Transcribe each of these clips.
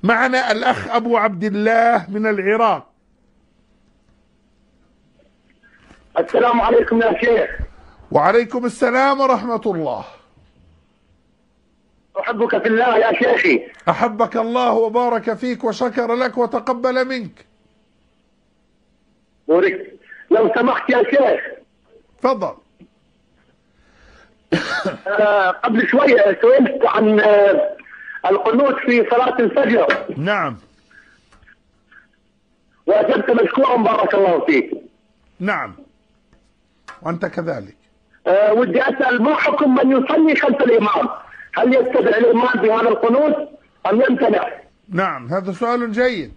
معنا الأخ أبو عبد الله من العراق. السلام عليكم يا شيخ. وعليكم السلام ورحمة الله. أحبك في الله يا شيخي. أحبك الله وبارك فيك وشكر لك وتقبل منك. بورك. لو سمحت يا شيخ. تفضل. قبل شوية سئلت عن القنوت في صلاة الفجر. نعم. وأجبت مشكورا بارك الله فيك. نعم. وأنت كذلك. ودي أسأل ما حكم من يصلي خلف الإمام؟ هل يتبع الإمام بهذا القنوت أم يمتنع؟ نعم، هذا سؤال جيد.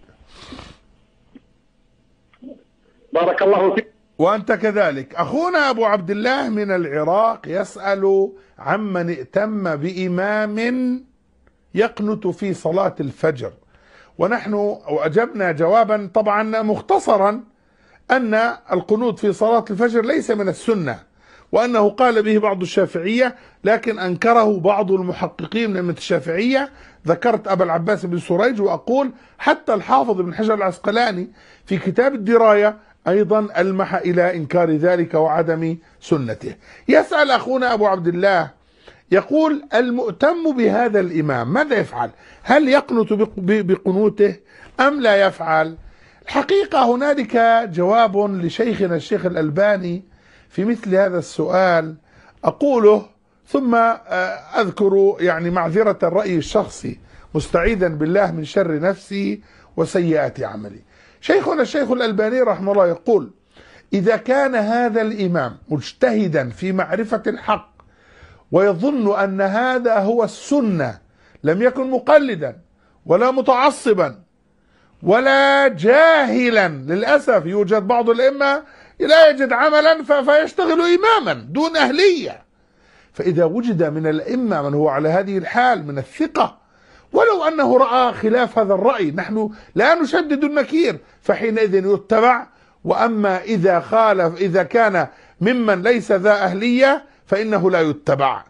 بارك الله فيك. وأنت كذلك. أخونا أبو عبد الله من العراق يسأل عمن ائتم بإمام يقنت في صلاة الفجر، ونحن أجبنا جوابا طبعا مختصرا أن القنوت في صلاة الفجر ليس من السنة، وأنه قال به بعض الشافعية لكن أنكره بعض المحققين من الشافعية. ذكرت أبا العباس بن سريج، وأقول حتى الحافظ بن حجر العسقلاني في كتاب الدراية أيضا ألمح إلى إنكار ذلك وعدم سنته. يسأل أخونا أبو عبد الله يقول المؤتم بهذا الإمام ماذا يفعل؟ هل يقنت بقنوته أم لا يفعل؟ الحقيقة هنالك جواب لشيخنا الشيخ الألباني في مثل هذا السؤال أقوله ثم أذكر يعني معذرة الرأي الشخصي مستعيذا بالله من شر نفسي وسيئات عملي. شيخنا الشيخ الألباني رحمه الله يقول إذا كان هذا الإمام مجتهدا في معرفة الحق ويظن أن هذا هو السنة، لم يكن مقلدا ولا متعصبا ولا جاهلا، للأسف يوجد بعض الأئمة لا يجد عملا فيشتغل إماما دون أهلية. فإذا وجد من الأئمة من هو على هذه الحال من الثقة ولو أنه رأى خلاف هذا الرأي، نحن لا نشدد النكير، فحينئذ يتبع. وأما إذا خالف، إذا كان ممن ليس ذا أهلية فإنه لا يتبع.